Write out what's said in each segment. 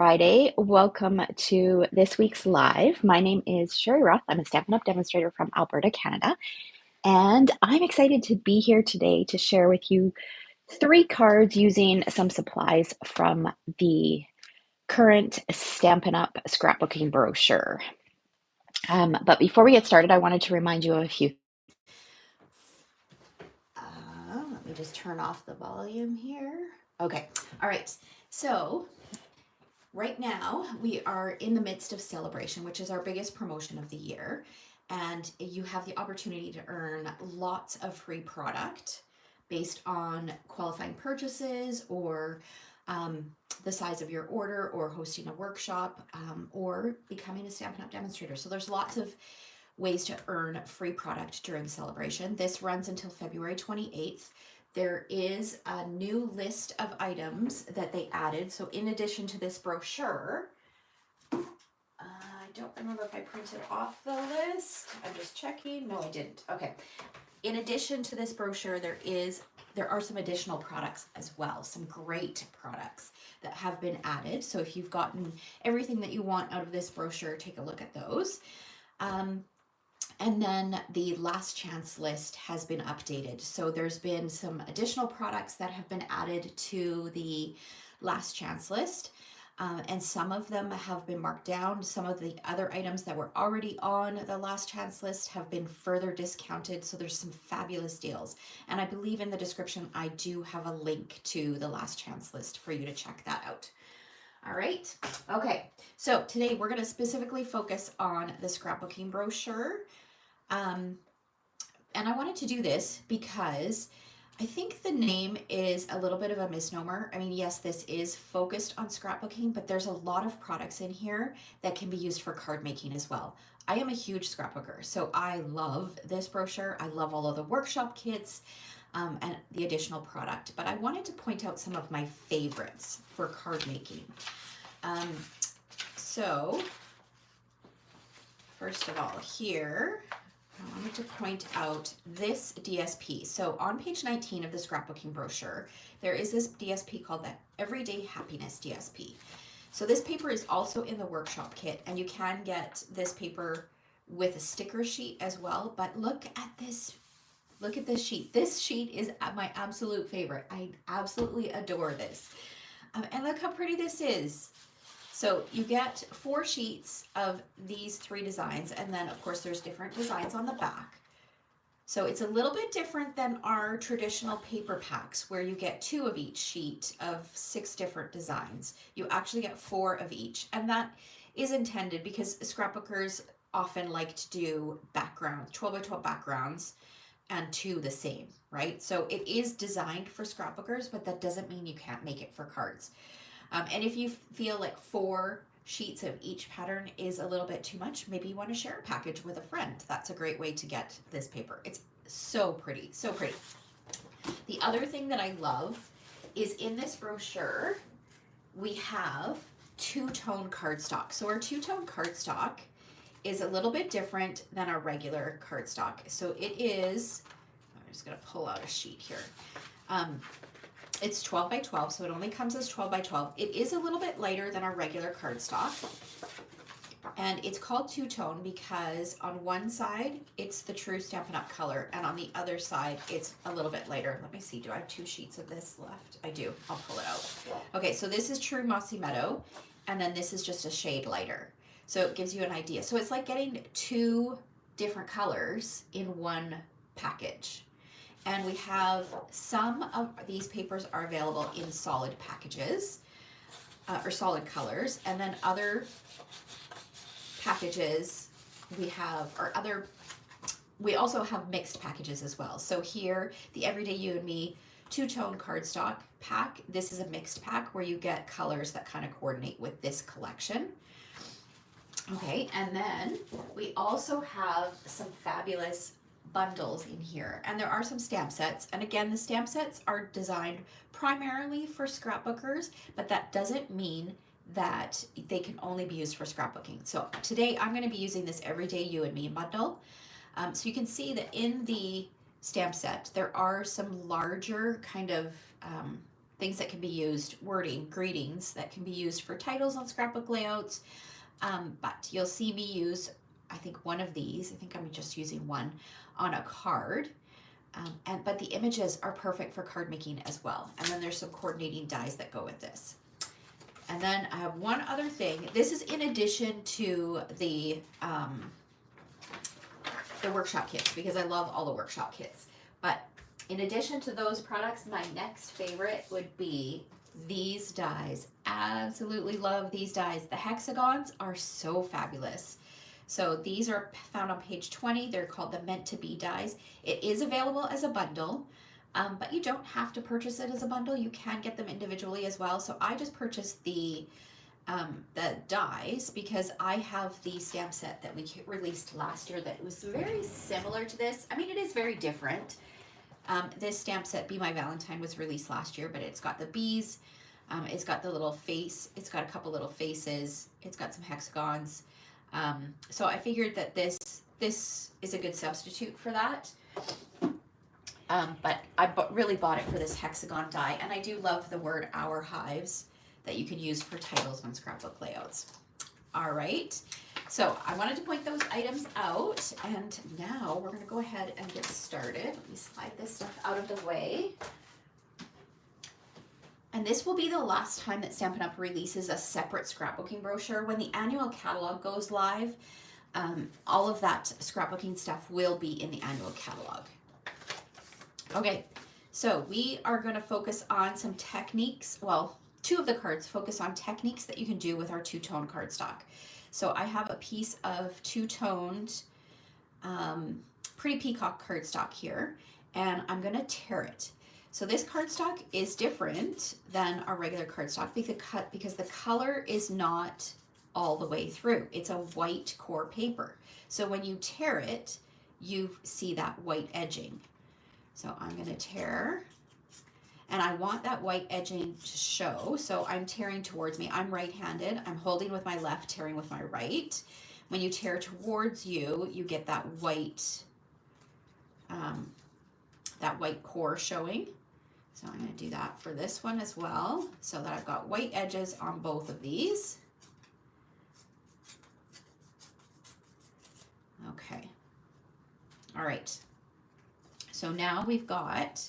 Friday. Welcome to this week's live. My name is Sherry Roth. I'm a Stampin' Up! Demonstrator from Alberta, Canada, and I'm excited to be here today to share with you 3 cards using some supplies from the current Stampin' Up! Scrapbooking brochure. But before we get started, I wanted to remind you of a few. Let me just turn off the volume here. Okay, all right. So right now, we are in the midst of Celebration, which is our biggest promotion of the year. And you have the opportunity to earn lots of free product based on qualifying purchases or the size of your order or hosting a workshop or becoming a Stampin' Up! Demonstrator. So there's lots of ways to earn free product during Celebration. This runs until February 28th. There is a new list of items that they added. So in addition to this brochure, I don't remember if I printed off the list. I'm just checking. No, I didn't. Okay. In addition to this brochure, there are some additional products as well, some great products that have been added. So if you've gotten everything that you want out of this brochure, take a look at those. And then the last chance list has been updated. So there's been some additional products that have been added to the last chance list. And some of them have been marked down. Some of the other items that were already on the last chance list have been further discounted. So there's some fabulous deals. And I believe in the description, I do have a link to the last chance list for you to check that out. All right. Okay. So today we're going to specifically focus on the scrapbooking brochure. And I wanted to do this because I think the name is a little bit of a misnomer. I mean, yes, this is focused on scrapbooking, but there's a lot of products in here that can be used for card making as well. I am a huge scrapbooker, so I love this brochure. I love all of the workshop kits and the additional product, but I wanted to point out some of my favorites for card making. So first of all, here, I wanted to point out this DSP. So on page 19 of the scrapbooking brochure, there is this DSP called the Everyday Happiness DSP. So this paper is also in the workshop kit, and you can get this paper with a sticker sheet as well. But look at this. Look at this sheet. This sheet is my absolute favorite. I absolutely adore this. And look how pretty this is. So you get 4 sheets of these 3 designs, and then of course there's different designs on the back. So it's a little bit different than our traditional paper packs where you get 2 of each sheet of 6 different designs. You actually get 4 of each, and that is intended because scrapbookers often like to do backgrounds, 12 by 12 backgrounds, and 2 the same, right? So it is designed for scrapbookers, but that doesn't mean you can't make it for cards. And if you feel like 4 sheets of each pattern is a little bit too much, maybe you want to share a package with a friend. That's a great way to get this paper. It's so pretty, so pretty. The other thing that I love is in this brochure, we have 2-tone cardstock. So our 2-tone cardstock is a little bit different than our regular cardstock. So it is, I'm just going to pull out a sheet here. It's 12 by 12, so it only comes as 12 by 12. It is a little bit lighter than our regular cardstock. And it's called 2-tone because on one side, it's the true Stampin' Up! Color, and on the other side, it's a little bit lighter. Let me see, do I have 2 sheets of this left? I do, I'll pull it out. Okay, so this is true Mossy Meadow, and then this is just a shade lighter. So it gives you an idea. So it's like getting 2 different colors in one package. And we have some of these papers are available in solid packages or solid colors, and then other packages we also have mixed packages as well. So here, the Everyday You and Me 2-tone cardstock pack, this is a mixed pack where you get colors that kind of coordinate with this collection. Okay, and then we also have some fabulous bundles in here, and there are some stamp sets, and again the stamp sets are designed primarily for scrapbookers, but that doesn't mean that they can only be used for scrapbooking. So today I'm going to be using this Everyday You and Me bundle. So you can see that in the stamp set there are some larger kind of things that can be used, wording, greetings that can be used for titles on scrapbook layouts. But you'll see me use, I think, one of these. I think I'm just using one on a card. But the images are perfect for card making as well. And then there's some coordinating dies that go with this. And then I have one other thing. This is in addition to the workshop kits, because I love all the workshop kits. But in addition to those products, my next favorite would be these dies. Absolutely love these dies. The hexagons are so fabulous. So these are found on page 20. They're called the Meant to Be dies. It is available as a bundle, but you don't have to purchase it as a bundle. You can get them individually as well. So I just purchased the dies because I have the stamp set that we released last year that was very similar to this. I mean, it is very different. This stamp set, Be My Valentine, was released last year, but it's got the bees, it's got the little face, it's got a couple little faces, it's got some hexagons. So I figured that this is a good substitute for that. But I really bought it for this hexagon die, and I do love the word Our Hives that you can use for titles on scrapbook layouts. All right, so I wanted to point those items out, and now we're going to go ahead and get started. Let me slide this stuff out of the way. And this will be the last time that Stampin' Up! Releases a separate scrapbooking brochure. When the annual catalog goes live, all of that scrapbooking stuff will be in the annual catalog. Okay, so we are going to focus on some techniques. Well, two of the cards focus on techniques that you can do with our two-tone cardstock. So I have a piece of two-toned Pretty Peacock cardstock here, and I'm going to tear it. So this cardstock is different than our regular cardstock because the color is not all the way through. It's a white core paper. So when you tear it, you see that white edging. So I'm going to tear, and I want that white edging to show. So I'm tearing towards me. I'm right-handed. I'm holding with my left, tearing with my right. When you tear towards you, you get that white core showing. So I'm going to do that for this one as well, so that I've got white edges on both of these. Okay. All right. So now we've got,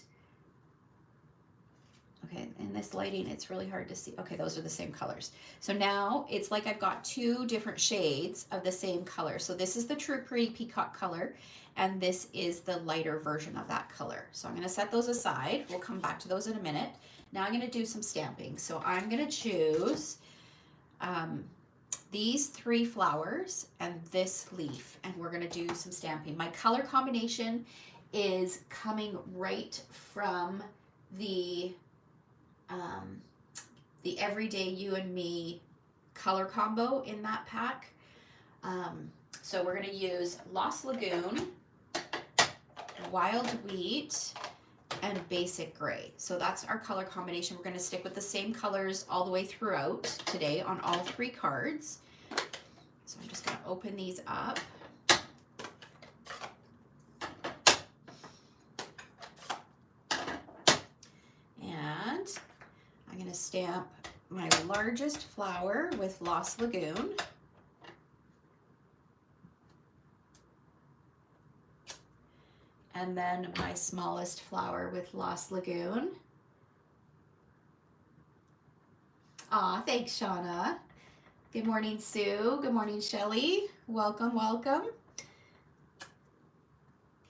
okay, in this lighting, it's really hard to see. Okay, those are the same colors. So now it's like I've got two different shades of the same color. So this is the true Pretty Peacock color, and this is the lighter version of that color. So I'm going to set those aside. We'll come back to those in a minute. Now I'm going to do some stamping. So I'm going to choose these three flowers and this leaf, and we're going to do some stamping. My color combination is coming right from the Everyday You and Me color combo in that pack. So we're going to use Lost Lagoon, Wild Wheat, and Basic Gray. So that's our color combination. We're going to stick with the same colors all the way throughout today on all three cards. So I'm just going to open these up. And I'm going to stamp my largest flower with Lost Lagoon. And then my smallest flower with Lost Lagoon. Aw, thanks, Shauna. Good morning, Sue. Good morning, Shelly. Welcome, welcome.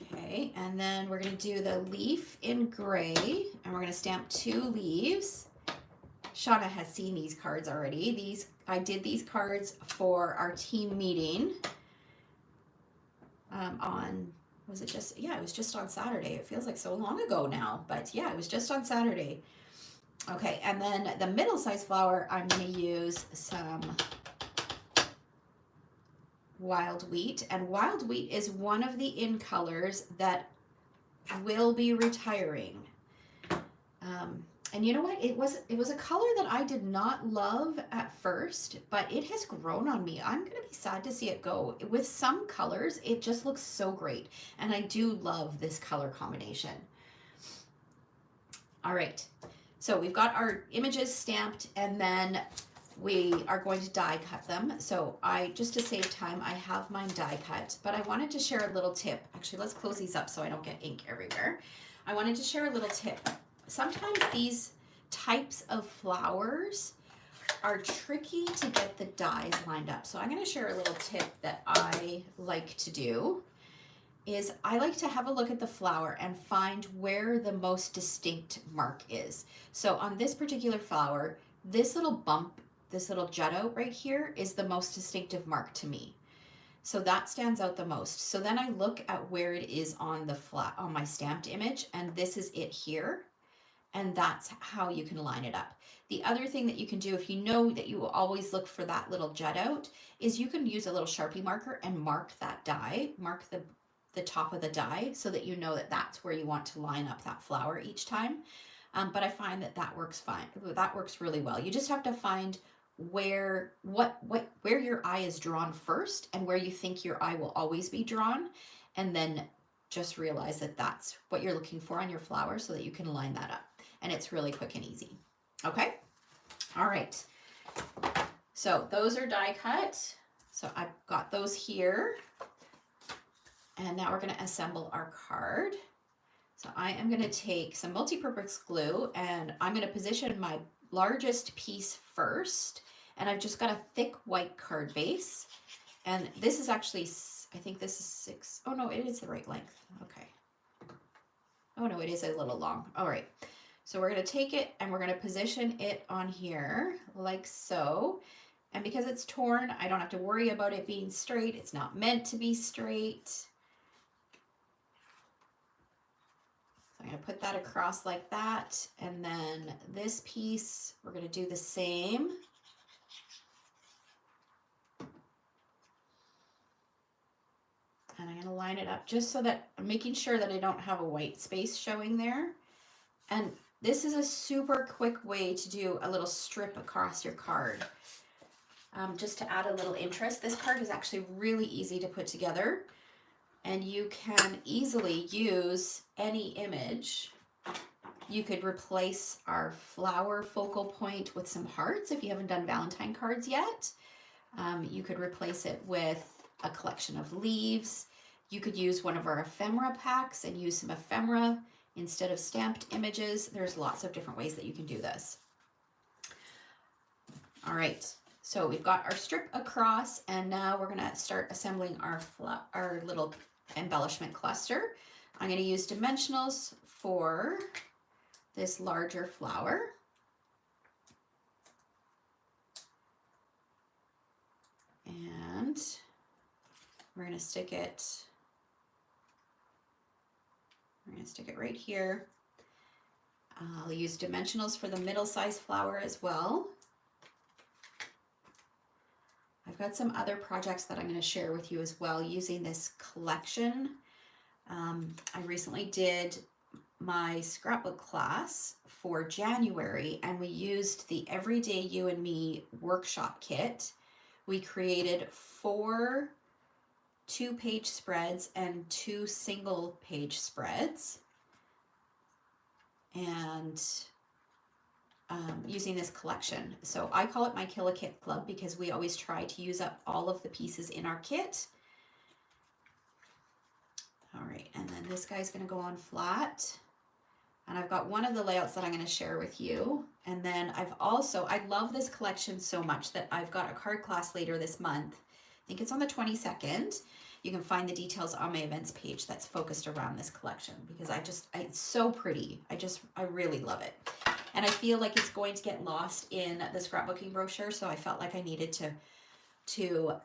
Okay, and then we're going to do the leaf in gray, and we're going to stamp two leaves. Shauna has seen these cards already. I did these cards for our team meeting on, was it just, yeah, it was just on Saturday. It feels like so long ago now, but yeah, it was just on Saturday. Okay, and then the middle-sized flower, I'm going to use some Wild Wheat, and Wild Wheat is one of the in colors that will be retiring. And you know what? It was a color that I did not love at first, but it has grown on me. I'm going to be sad to see it go. With some colors, it just looks so great, and I do love this color combination. All right, So we've got our images stamped, and then we are going to die cut them. So just to save time, I have mine die cut, but I wanted to share a little tip. Actually, let's close these up so I don't get ink everywhere. I wanted to share a little tip. Sometimes these types of flowers are tricky to get the dies lined up. So I'm going to share a little tip that I like to do. Is I like to have a look at the flower and find where the most distinct mark is. So on this particular flower, this little bump, this little jut out right here is the most distinctive mark to me. So that stands out the most. So then I look at where it is on the on my stamped image, and this is it here. And that's how you can line it up. The other thing that you can do, if you know that you will always look for that little jut out, is you can use a little Sharpie marker and mark that die, mark the top of the die, so that you know that that's where you want to line up that flower each time. But I find that that works fine. That works really well. You just have to find where your eye is drawn first, and where you think your eye will always be drawn, and then just realize that that's what you're looking for on your flower, so that you can line that up. And it's really quick and easy. Okay. All right. So those are die cut. So I've got those here. And now we're going to assemble our card. So I am going to take some multi-purpose glue, and I'm going to position my largest piece first. And I've just got a thick white card base. And this is actually, I think this is 6. Oh no, it is the right length. Okay. Oh no, it is a little long. All right. So we're going to take it and we're going to position it on here like so. And because it's torn, I don't have to worry about it being straight. It's not meant to be straight. So I'm going to put that across like that. And then this piece, we're going to do the same. And I'm going to line it up just so that I'm making sure that I don't have a white space showing there. And this is a super quick way to do a little strip across your card. Just to add a little interest, this card is actually really easy to put together, and you can easily use any image. You could replace our flower focal point with some hearts if you haven't done Valentine cards yet. You could replace it with a collection of leaves. You could use one of our ephemera packs and use some ephemera instead of stamped images. There's lots of different ways that you can do this. All right, so we've got our strip across, and now we're gonna start assembling our little embellishment cluster. I'm gonna use dimensionals for this larger flower. And we're gonna stick it right here. I'll use dimensionals for the middle-sized flower as well. I've got some other projects that I'm going to share with you as well using this collection. I recently did my scrapbook class for January, and we used the Everyday You and Me workshop kit. We created 4 2-page spreads and 2 single-page spreads, and using this collection. So I call it my Kill a Kit Club because we always try to use up all of the pieces in our kit. All right, and then this guy's going to go on flat. And I've got one of the layouts that I'm going to share with you. And then I love this collection so much that I've got a card class later this month. I think it's on the 22nd. You can find the details on my events page that's focused around this collection because it's so pretty. I really love it. And I feel like it's going to get lost in the scrapbooking brochure, so I felt like I needed to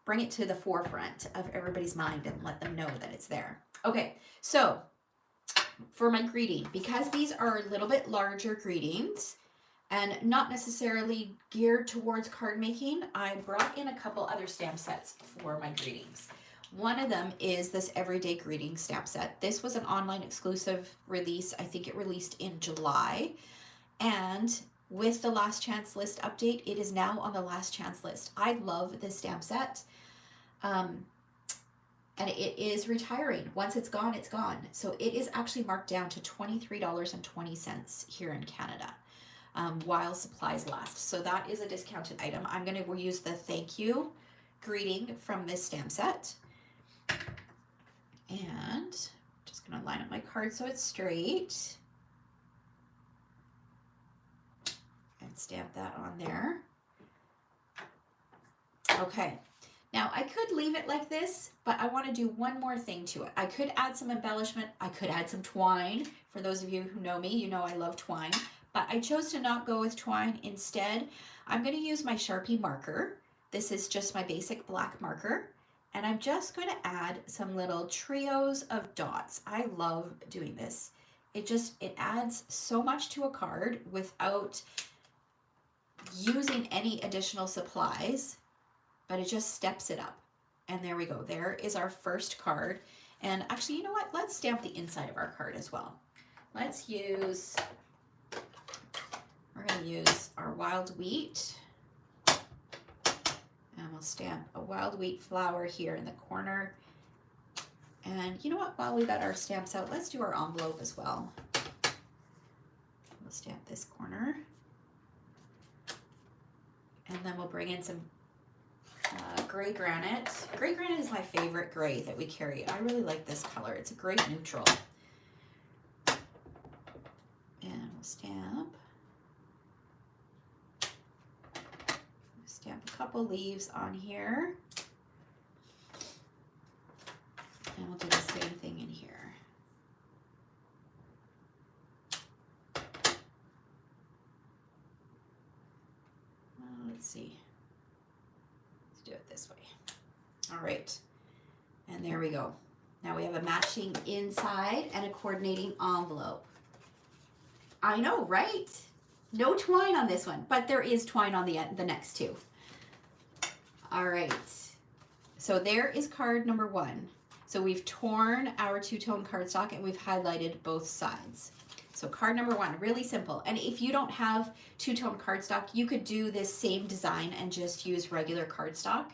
bring it to the forefront of everybody's mind and let them know that it's there. Okay, so for my greeting, because these are a little bit larger greetings and not necessarily geared towards card making, I brought in a couple other stamp sets for my greetings. One of them is this Everyday Greeting stamp set. This was an online exclusive release. I think it released in July. And with the last chance list update, it is now on the last chance list. I love this stamp set. and it is retiring. Once it's gone, it's gone. So it is actually marked down to $23.20 here in Canada, while supplies last. So that is a discounted item. I'm going to use the thank you greeting from this stamp set. And just going to line up my card so it's straight. And stamp that on there. Okay. Now I could leave it like this, but I want to do one more thing to it. I could add some embellishment. I could add some twine. For those of you who know me, you know I love twine. But I chose to not go with twine. Instead, I'm going to use my Sharpie marker. This is just my basic black marker. And I'm just going to add some little trios of dots. I love doing this. It adds so much to a card without using any additional supplies, but it just steps it up. And there we go. There is our first card. And actually, you know what? Let's stamp the inside of our card as well. We're going to use our wild wheat. And we'll stamp a wild wheat flower here in the corner. And you know what? While we got our stamps out, let's do our envelope as well. We'll stamp this corner. And then we'll bring in some gray granite. Gray granite is my favorite gray that we carry. I really like this color. It's a great neutral. And we'll stamp a couple leaves on here. And we'll do the same thing in here. Let's see. Let's do it this way. All right. And there we go. Now we have a matching inside and a coordinating envelope. I know, right? No twine on this one, but there is twine on the next two. All right. So there is card number 1. So we've torn our two-tone cardstock and we've highlighted both sides. So card number 1, really simple. And if you don't have two-tone cardstock, you could do this same design and just use regular cardstock.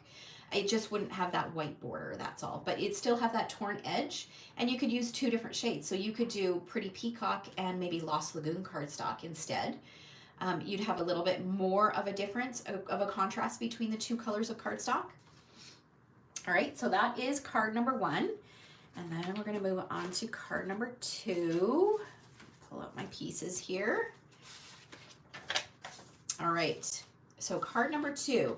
It just wouldn't have that white border, that's all. But it'd still have that torn edge, and you could use 2 different shades. So you could do Pretty Peacock and maybe Lost Lagoon cardstock instead. You'd have a little bit more of a difference, of a contrast between the 2 colors of cardstock. All right, so that is card number 1. And then we're gonna move on to card number 2. Pull out my pieces here. All right, so card number 2.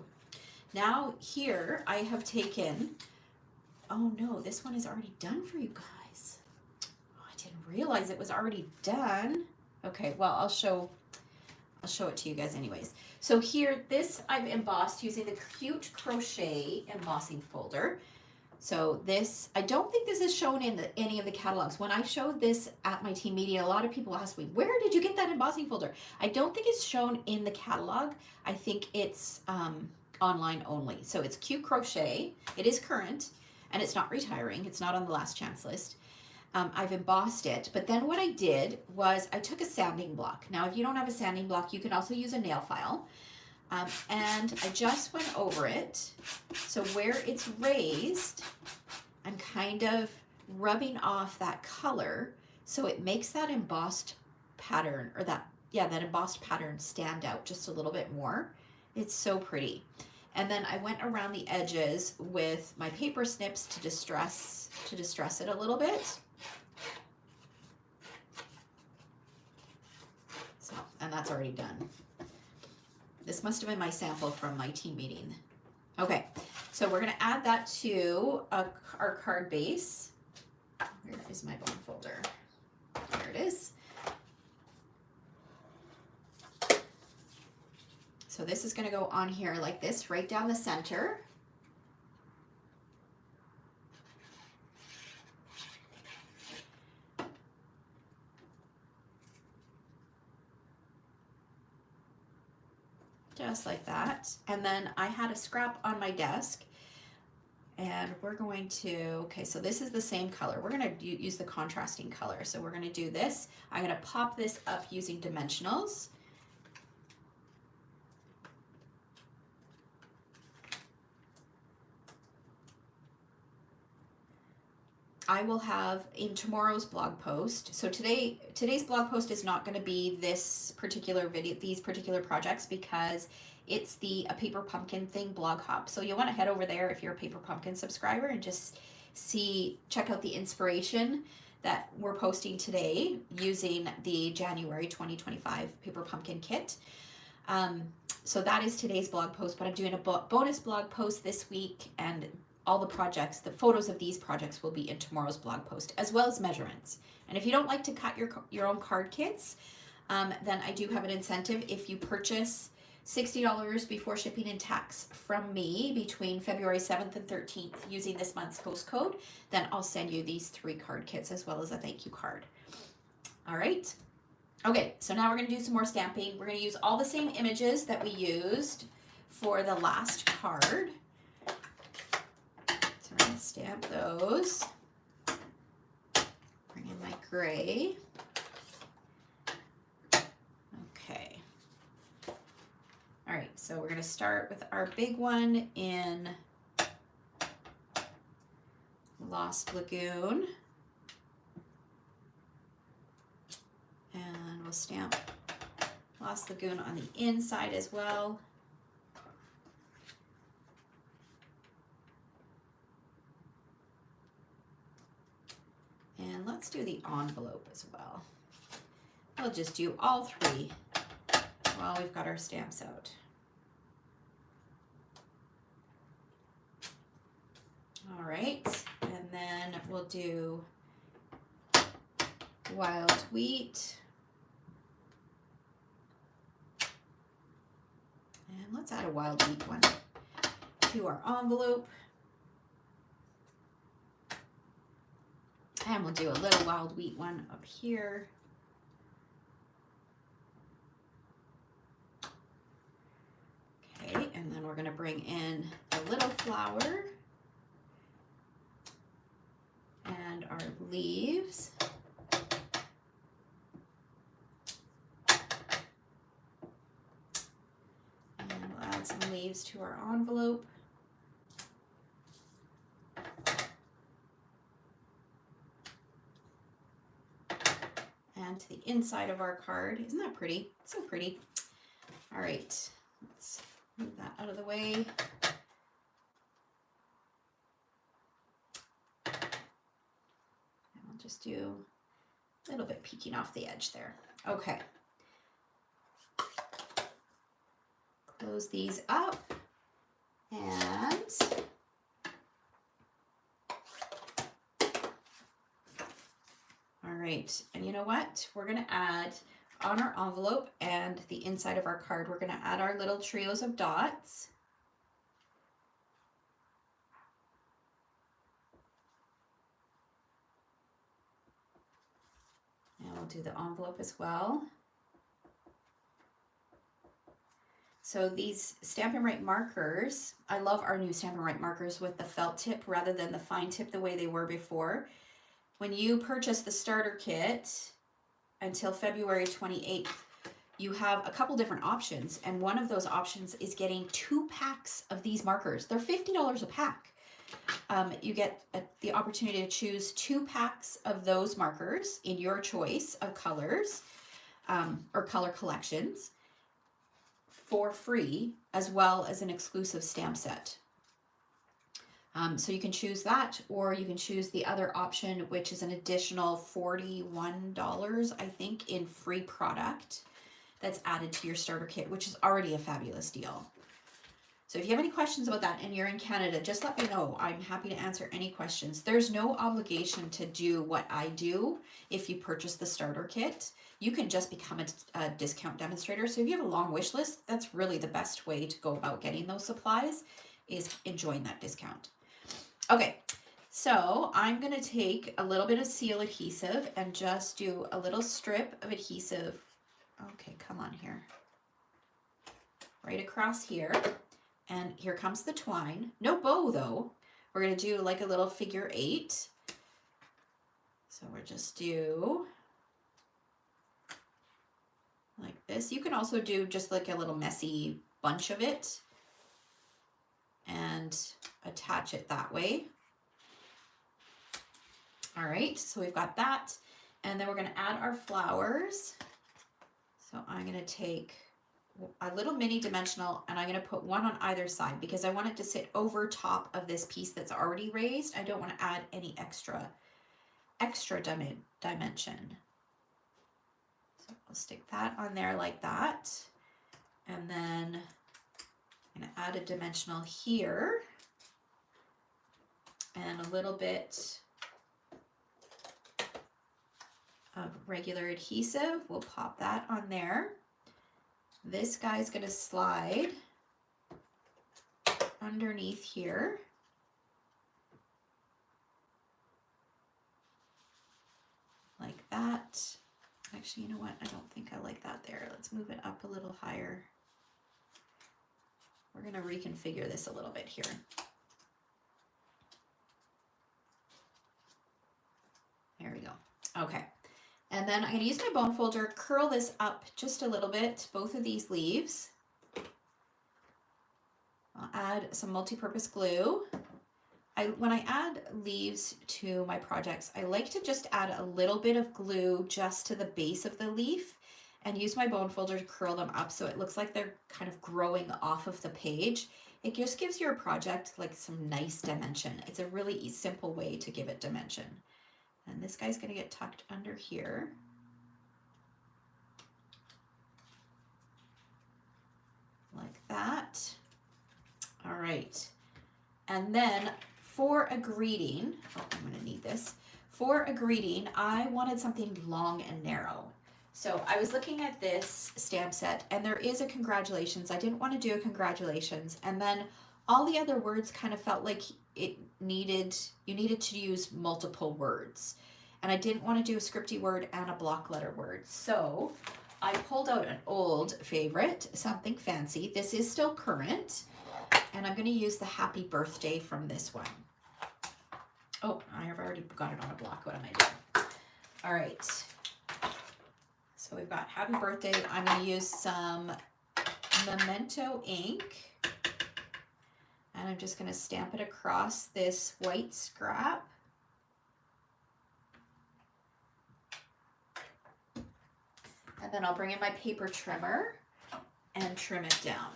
Now here I have taken, oh no, this one is already done for you guys. Oh, I didn't realize it was already done. Okay, well, I'll show it to you guys anyways. So here, this I've embossed using the Cute Crochet embossing folder. So this, I don't think this is shown in any of the catalogs. When I showed this at my team meeting, a lot of people asked me, where did you get that embossing folder? I don't think it's shown in the catalog. I think it's online only. So it's Cute Crochet. It is current, and it's not retiring. It's not on the last chance list. I've embossed it, but then what I did was I took a sanding block. Now, if you don't have a sanding block, you can also use a nail file. And I just went over it. So where it's raised, I'm kind of rubbing off that color so it makes that embossed pattern, or that embossed pattern stand out just a little bit more. It's so pretty. And then I went around the edges with my paper snips to distress it a little bit. So, and that's already done. This must have been my sample from my team meeting. Okay, so we're gonna add that to our card base. Where is my bone folder? There it is. So this is gonna go on here like this, right down the center. Just like that. And then I had a scrap on my desk, and we're going to, okay, so this is the same color. We're gonna use the contrasting color. So we're gonna do this. I'm gonna pop this up using dimensionals. I will have in tomorrow's blog post. So today's blog post is not going to be this particular video, these particular projects, because it's the A Paper Pumpkin Thing blog hop. So you'll want to head over there if you're a Paper Pumpkin subscriber and just check out the inspiration that we're posting today using the January 2025 Paper Pumpkin kit. So that is today's blog post, but I'm doing a bonus blog post this week, and all the projects, the photos of these projects will be in tomorrow's blog post, as well as measurements. And if you don't like to cut your own card kits, then I do have an incentive. If you purchase $60 before shipping and tax from me between February 7th and 13th using this month's host code, then I'll send you these 3 card kits as well as a thank you card. All right. Okay, so now we're going to do some more stamping. We're going to use all the same images that we used for the last card. So we're going to stamp those. Bring in my gray. Okay. All right, so we're going to start with our big one in Lost Lagoon. And we'll stamp Lost Lagoon on the inside as well. And let's do the envelope as well. We'll just do all 3 while we've got our stamps out. All right, and then we'll do wild wheat. And let's add a wild wheat one to our envelope. And we'll do a little wild wheat one up here. Okay, and then we're going to bring in a little flower and our leaves. And we'll add some leaves to our envelope. And to the inside of our card. Isn't that pretty? It's so pretty. All right, let's move that out of the way. And we'll just do a little bit peeking off the edge there. Okay. Close these up and all right, and you know what? We're going to add on our envelope and the inside of our card, we're going to add our little trios of dots. And we'll do the envelope as well. So these Stampin' Right markers, I love our new Stampin' Right markers with the felt tip rather than the fine tip the way they were before. When you purchase the starter kit until February 28th, you have a couple different options, and one of those options is getting 2 packs of these markers. They're $50 a pack. You get the opportunity to choose 2 packs of those markers in your choice of colors or color collections for free, as well as an exclusive stamp set. So you can choose that, or you can choose the other option, which is an additional $41, I think, in free product that's added to your starter kit, which is already a fabulous deal. So if you have any questions about that and you're in Canada, just let me know. I'm happy to answer any questions. There's no obligation to do what I do if you purchase the starter kit. You can just become a discount demonstrator. So if you have a long wish list, that's really the best way to go about getting those supplies, is enjoying that discount. Okay, so I'm going to take a little bit of seal adhesive and just do a little strip of adhesive. Okay, come on here. Right across here. And here comes the twine. No bow though. We're going to do like a little figure 8. So we'll just do like this. You can also do just like a little messy bunch of it and attach it that way. All right, so we've got that. And then we're gonna add our flowers. So I'm gonna take a little mini dimensional and I'm gonna put one on either side because I want it to sit over top of this piece that's already raised. I don't wanna add any extra dimension. So I'll stick that on there like that. And then I'm gonna add a dimensional here and a little bit of regular adhesive. We'll pop that on there. This guy's gonna slide underneath here. Like that. Actually, you know what? I don't think I like that there. Let's move it up a little higher. We're gonna reconfigure this a little bit here. There we go. Okay. And then I'm going to use my bone folder, curl this up just a little bit, both of these leaves. I'll add some multi-purpose glue. When I add leaves to my projects, I like to just add a little bit of glue just to the base of the leaf and use my bone folder to curl them up so it looks like they're kind of growing off of the page. It just gives your project like some nice dimension. It's a really simple way to give it dimension. And this guy's going to get tucked under here. Like that. All right. And then for a greeting, oh, I'm going to need this. For a greeting, I wanted something long and narrow. So I was looking at this stamp set and there is a congratulations. I didn't want to do a congratulations. And then all the other words kind of felt like you needed to use multiple words. And I didn't want to do a scripty word and a block letter word. So I pulled out an old favorite, something fancy. This is still current. And I'm going to use the happy birthday from this one. Oh, I have already got it on a block. What am I doing? All right. So we've got happy birthday. I'm going to use some Memento ink. And I'm just going to stamp it across this white scrap. And then I'll bring in my paper trimmer and trim it down.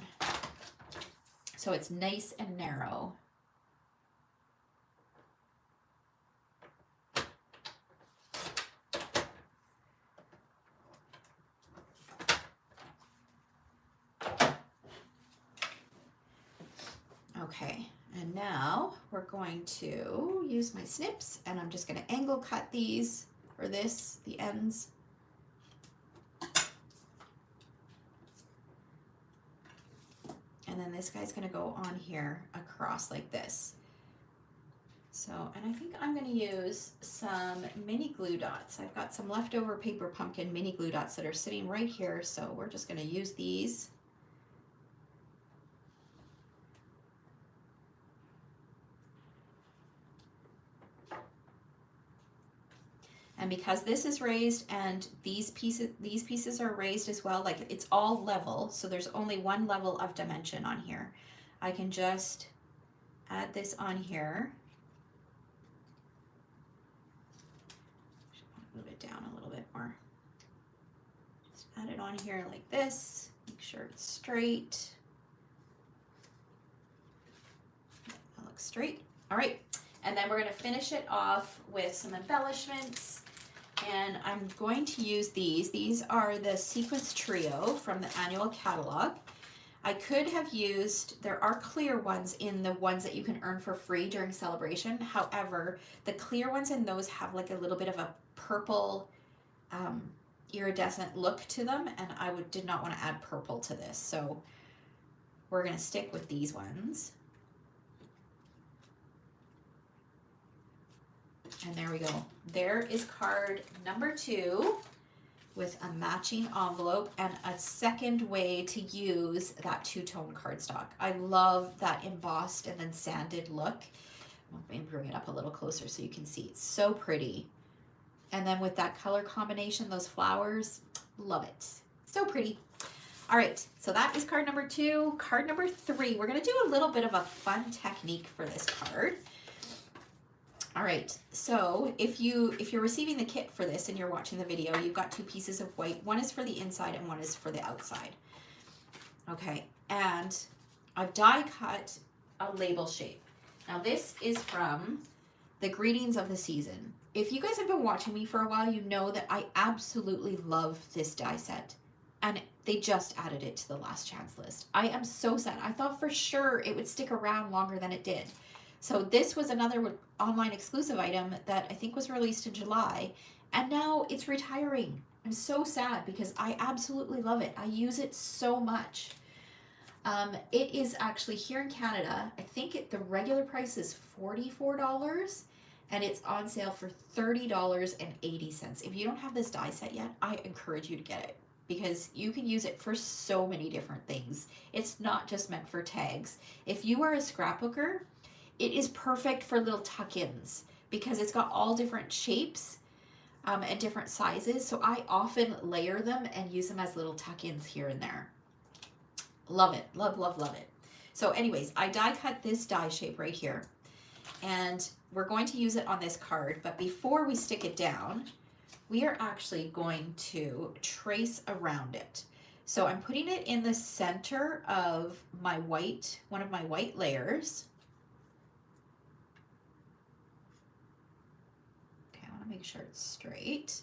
So it's nice and narrow. Okay, and now we're going to use my snips and I'm just going to angle cut these, or this, the ends. And then this guy's going to go on here across like this. So, and I think I'm going to use some mini glue dots. I've got some leftover paper pumpkin mini glue dots that are sitting right here. So we're just going to use these. And because this is raised and these pieces are raised as well, like it's all level, so there's only one level of dimension on here. I can just add this on here. Move it down a little bit more. Just add it on here like this. Make sure it's straight. That looks straight. All right. And then we're going to finish it off with some embellishments. And I'm going to use these. These are the Sequence Trio from the annual catalog. I could have used, there are clear ones in the ones that you can earn for free during celebration. However, the clear ones in those have like a little bit of a purple iridescent look to them. And I did not want to add purple to this. So we're going to stick with these ones. And there we go. There is card number 2 with a matching envelope and a second way to use that two-tone cardstock. I love that embossed and then sanded look. Let me bring it up a little closer so you can see. It's so pretty. And then with that color combination, those flowers, love it. So pretty. All right, so that is card number 2. Card number 3, we're gonna do a little bit of a fun technique for this card. All right, so if you're receiving the kit for this and you're watching the video, you've got 2 pieces of white. One is for the inside and one is for the outside. Okay, and I've die cut a label shape. Now this is from the Greetings of the Season. If you guys have been watching me for a while, you know that I absolutely love this die set. And they just added it to the last chance list. I am so sad. I thought for sure it would stick around longer than it did. So this was another online exclusive item that I think was released in July, and now it's retiring. I'm so sad because I absolutely love it. I use it so much. It is actually here in Canada, I think the regular price is $44 and it's on sale for $30.80. If you don't have this die set yet, I encourage you to get it because you can use it for so many different things. It's not just meant for tags. If you are a scrapbooker, it is perfect for little tuck-ins because it's got all different shapes and different sizes. So I often layer them and use them as little tuck-ins here and there. Love it. Love, love, love it. So anyways, I die cut this die shape right here. And we're going to use it on this card. But before we stick it down, we are actually going to trace around it. So I'm putting it in the center of my white, one of my white layers. Make sure it's straight,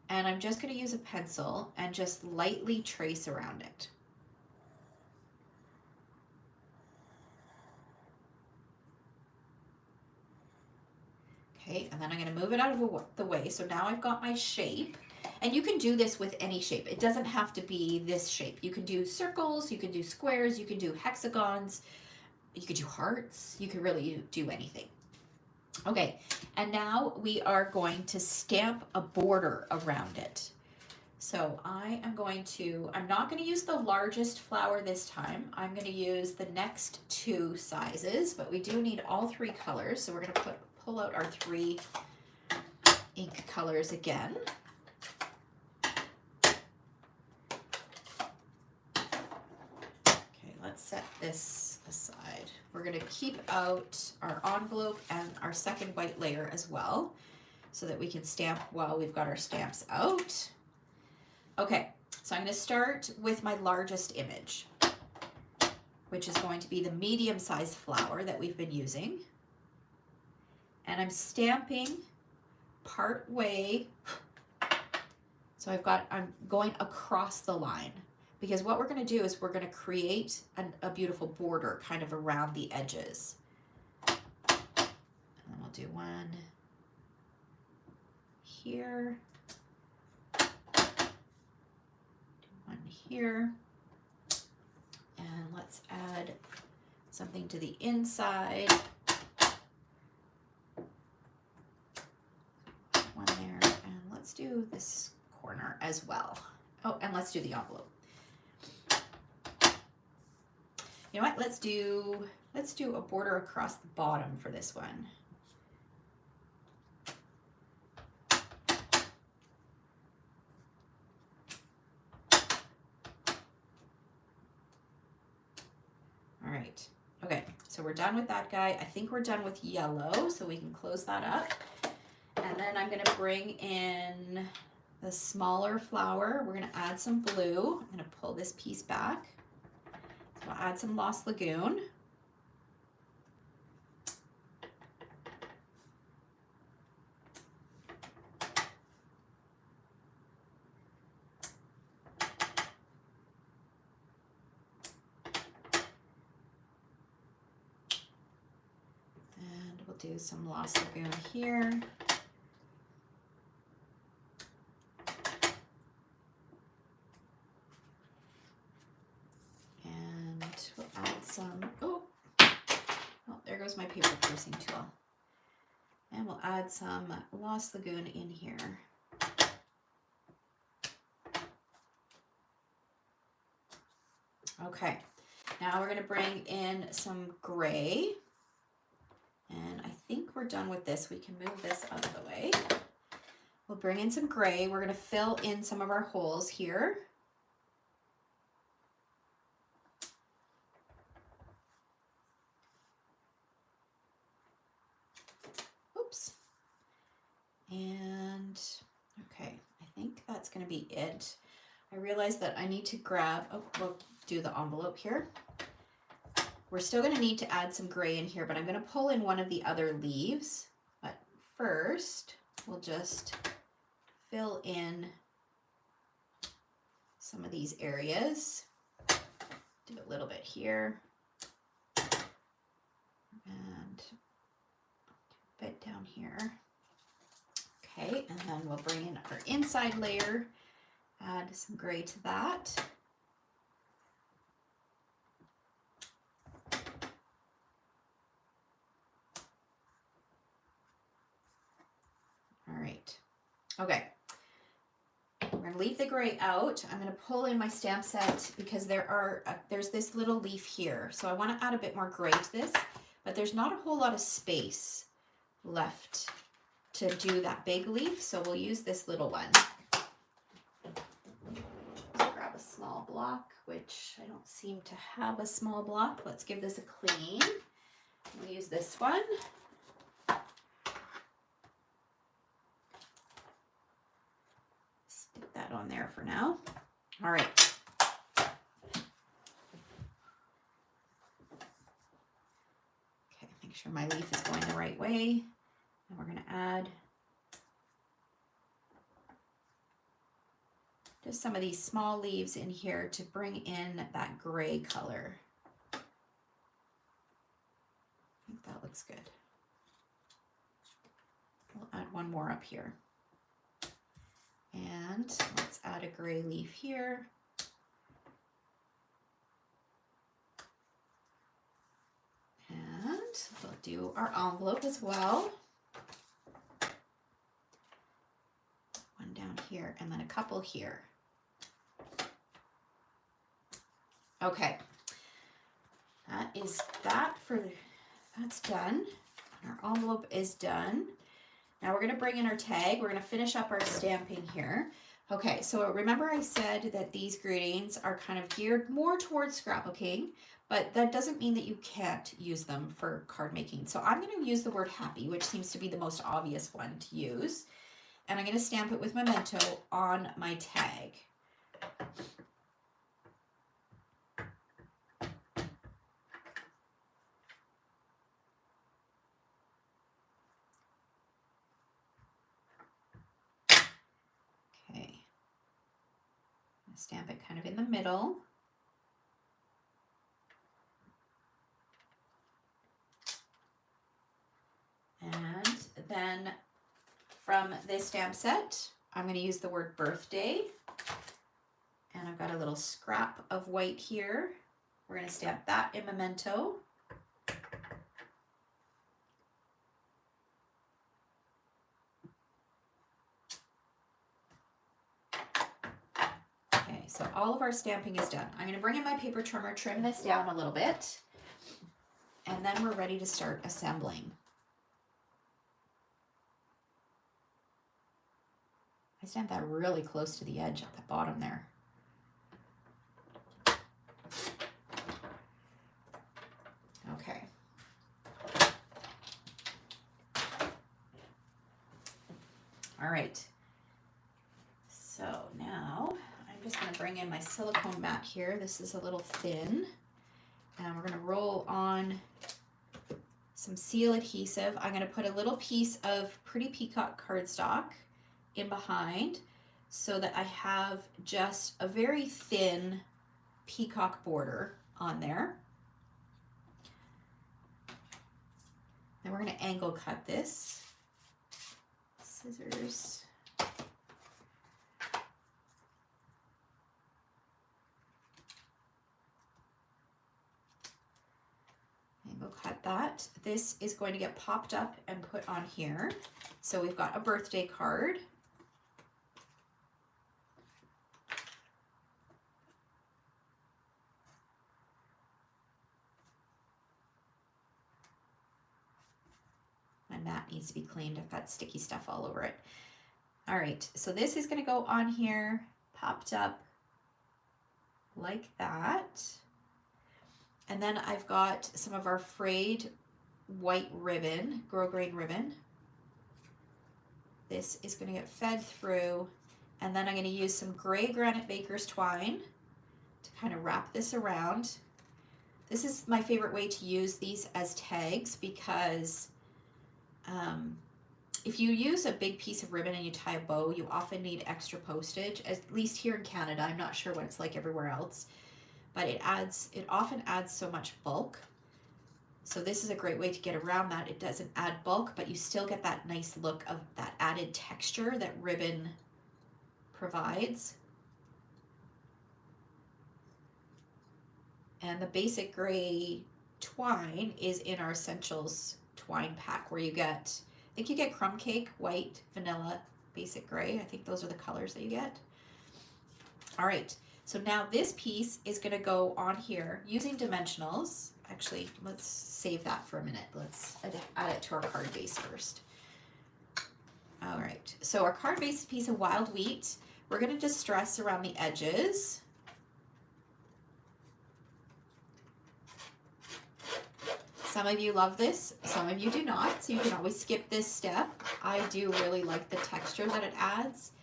and I'm just going to use a pencil and just lightly trace around it. Okay, and then I'm going to move it out of the way. So now I've got my shape, and you can do this with any shape. It doesn't have to be this shape. You can do circles, you can do squares, you can do hexagons, you could do hearts, you can really do anything. Okay, and now we are going to stamp a border around it. So I'm not going to use the largest flower this time. I'm going to use the next 2 sizes, but we do need all 3 colors. So we're going to pull out our 3 ink colors again. Okay, let's set this aside. We're going to keep out our envelope and our second white layer as well so that we can stamp while we've got our stamps out. Okay, so I'm going to start with my largest image, which is going to be the medium-sized flower that we've been using. And I'm stamping part way. So I'm going across the line. Because what we're going to do is we're going to create a beautiful border kind of around the edges. And then we'll do one here, do one here, and let's add something to the inside. One there, and let's do this corner as well. Oh, and let's do the envelope. You know what? Let's do a border across the bottom for this one. All right. Okay, so we're done with that guy. I think we're done with yellow, so we can close that up. And then I'm going to bring in the smaller flower. We're going to add some blue. I'm going to pull this piece back. I'll add some Lost Lagoon. And we'll do some Lost Lagoon here. We'll add some, oh, there goes my paper tracing tool. And we'll add some Lost Lagoon in here. Okay, now we're going to bring in some gray. And I think we're done with this. We can move this out of the way. We'll bring in some gray. We're going to fill in some of our holes here. Oops. to be it. I realized that I need to grab, oh, we'll do the envelope here. We're still going to need to add some gray in here, but I'm going to pull in one of the other leaves. But first, we'll just fill in some of these areas. Do a little bit here. And a bit down here. Okay, and then we'll bring in our inside layer, add some gray to that. All right, okay. We're gonna leave the gray out. I'm gonna pull in my stamp set because there's this little leaf here. So I wanna add a bit more gray to this, but there's not a whole lot of space left to do that big leaf, so we'll use this little one. Let's grab a small block, which I don't seem to have a small block. Let's give this a clean. We'll use this one. Stick that on there for now. All right. Okay, make sure my leaf is going the right way. And we're going to add just some of these small leaves in here to bring in that gray color. I think that looks good. We'll add one more up here. And let's add a gray leaf here. And we'll do our envelope as well. One down here and then a couple here. Okay, that's done. Our envelope is done. Now we're gonna bring in our tag. We're gonna finish up our stamping here. Okay, so remember I said that these greetings are kind of geared more towards scrapbooking, but that doesn't mean that you can't use them for card making. So I'm gonna use the word happy, which seems to be the most obvious one to use. And I'm gonna stamp it with Memento on my tag. Stamp it kind of in the middle. And then from this stamp set, I'm going to use the word birthday. And I've got a little scrap of white here. We're going to stamp that in Memento. So all of our stamping is done. I'm going to bring in my paper trimmer, trim this down a little bit, and then we're ready to start assembling. I stamped that really close to the edge at the bottom there. Okay. All right. So now I'm just going to bring in my silicone mat here. This is a little thin. And we're going to roll on some seal adhesive. I'm going to put a little piece of Pretty Peacock cardstock in behind so that I have just a very thin peacock border on there. Then we're going to angle cut this. Scissors. Angle cut that. This is going to get popped up and put on here. So we've got a birthday card. And that needs to be cleaned. I've got sticky stuff all over it. All right, so this is going to go on here, popped up like that. And then I've got some of our frayed white ribbon, grosgrain ribbon. This is going to get fed through And then I'm going to use some gray granite baker's twine to kind of wrap this around. This is my favorite way to use these as tags because if you use a big piece of ribbon and you tie a bow, you often need extra postage, at least here in Canada. I'm not sure what it's like everywhere else, but it often adds so much bulk. So this is a great way to get around that. It doesn't add bulk, but you still get that nice look of that added texture that ribbon provides. And the basic gray twine is in our essentials twine pack, where you get, I think you get crumb cake, white, vanilla, basic gray. I think those are the colors that you get. All right, so now this piece is going to go on here using dimensionals. Actually, let's save that for a minute. Let's add it to our card base first. All right, so our card base is a piece of wild wheat. We're going to distress around the edges. Some of you love this, some of you do not, so you can always skip this step. I do really like the texture that it adds.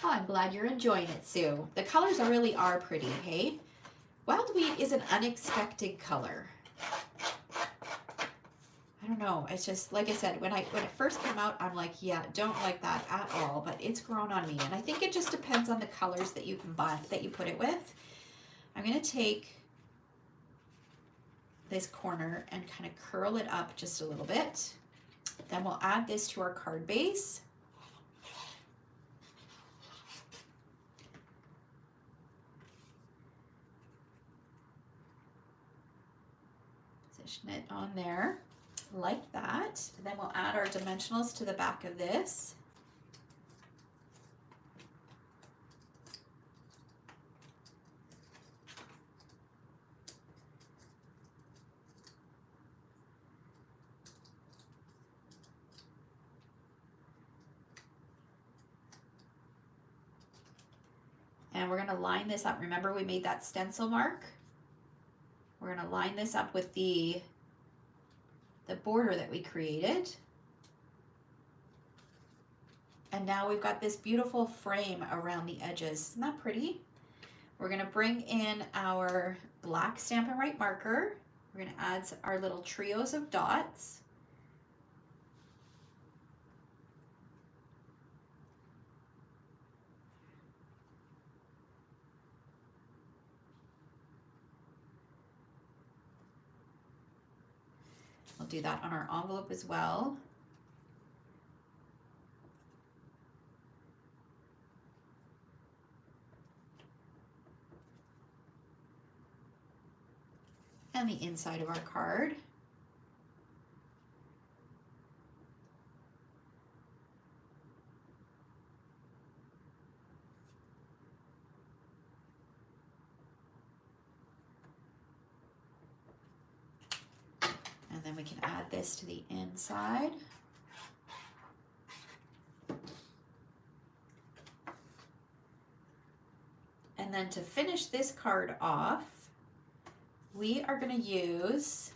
Oh, I'm glad you're enjoying it, Sue. The colors really are pretty, hey? Wild wheat is an unexpected color. I don't know, it's just, like I said, when it first came out, I'm like, yeah, don't like that at all, but it's grown on me. And I think it just depends on the colors that you can buy, that you put it with. I'm gonna take this corner and kind of curl it up just a little bit. Then we'll add this to our card base. Position it on there like that. And then we'll add our dimensionals to the back of this. And we're going to line this up. Remember, we made that stencil mark. We're going to line this up with the border that we created. And now we've got this beautiful frame around the edges. Isn't that pretty? We're going to bring in our black Stampin' Up marker. We're going to add our little trios of dots. We'll do that on our envelope as well. And the inside of our card. And then we can add this to the inside. And then to finish this card off, we are going to use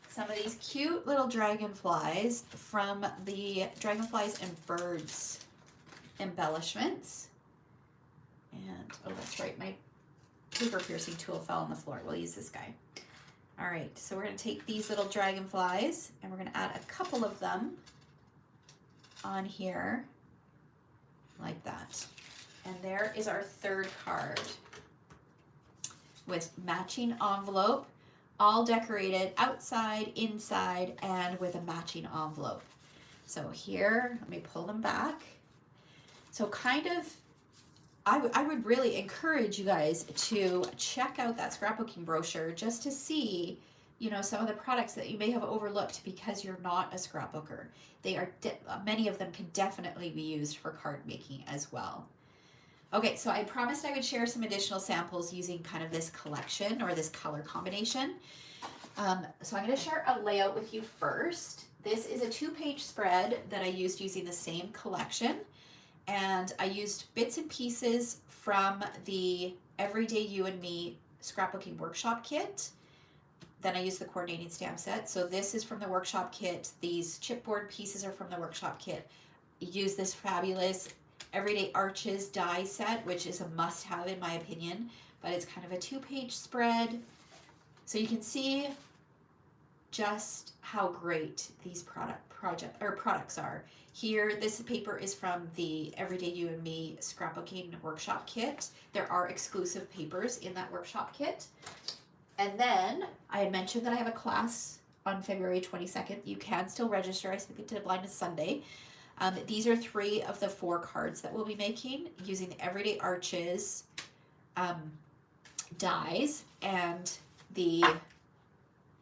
some of these cute little dragonflies from the Dragonflies and Birds embellishments. And, oh, that's right, my paper piercing tool fell on the floor. We'll use this guy. All right, so we're going to take these little dragonflies and we're going to add a couple of them on here like that. And there is our third card with matching envelope, all decorated outside, inside, and with a matching envelope. So here, let me pull them back. So kind of, I would really encourage you guys to check out that scrapbooking brochure just to see, you know, some of the products that you may have overlooked because you're not a scrapbooker. They are, many of them can definitely be used for card making as well. Okay, so I promised I would share some additional samples using kind of this collection or this color combination. So I'm going to share a layout with you first. This is a 2-page spread that I used using the same collection. And I used bits and pieces from the Everyday You and Me scrapbooking workshop kit. then I use the coordinating stamp set. So this is from the workshop kit. These chipboard pieces are from the workshop kit. Use this fabulous Everyday Arches die set, which is a must-have in my opinion, but it's kind of a 2-page spread. So you can see just how great these products are. Here, this paper is from the Everyday You and Me scrapbooking workshop kit. There are exclusive papers in that workshop kit. And then I had mentioned that I have a class on February 22nd. You can still register. I think the deadline is Sunday. These are 3 of the 4 cards that we'll be making using the Everyday Arches dies and the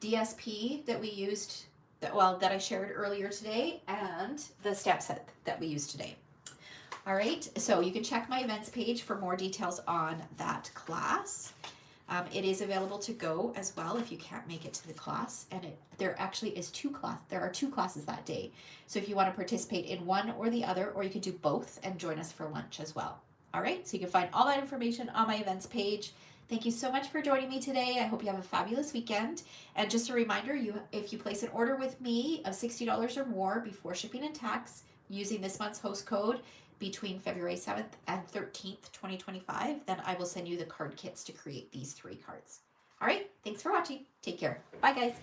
DSP that we used, that I shared earlier today, and the stamp set that we used today. All right, so you can check my events page for more details on that class. It is available to go as well if you can't make it to the class, and there actually is 2 classes that day. So if you want to participate in one or the other, or you could do both and join us for lunch as well. All right, so you can find all that information on my events page. Thank you so much for joining me today. I hope you have a fabulous weekend. And just a reminder, if you place an order with me of $60 or more before shipping and tax using this month's host code between February 7th and 13th, 2025, then I will send you the card kits to create these 3 cards. All right, thanks for watching. Take care. Bye, guys.